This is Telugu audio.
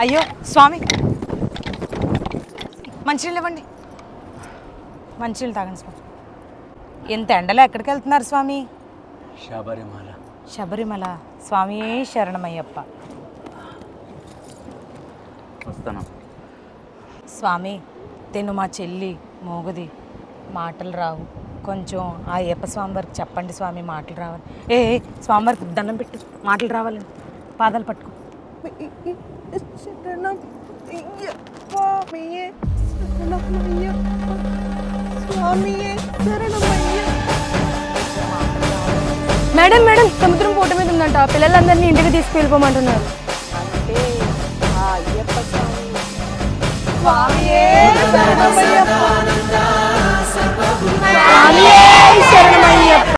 అయ్యో స్వామి, మంచినీళ్ళు ఇవ్వండి. మంచినీళ్ళు తాగండి స్వామి. ఎంత ఎండలో ఎక్కడికి వెళ్తున్నారు స్వామి? శబరిమల. శబరిమల. స్వామి శరణమయ్యప్ప. వస్తాను స్వామి, తిను మా చెల్లి మోగది, మాటలు రావు. కొంచెం ఆ అయ్యప్ప స్వామి వారికి చెప్పండి స్వామి, మాటలు రావాలి. స్వామి వారికి దండం పెట్టు, మాటలు రావాలండి. పాదాలు పట్టుకో. మేడం మేడం, సముద్రం పూట మీద ఉందంట, పిల్లలందరినీ ఇంటికి తీసుకెళ్ళిపోమంటున్నారు. అంటే ఆ అయ్యప్ప స్వామి. స్వామియే శరణమయ్యప్ప. శరణమయ్యప్ప.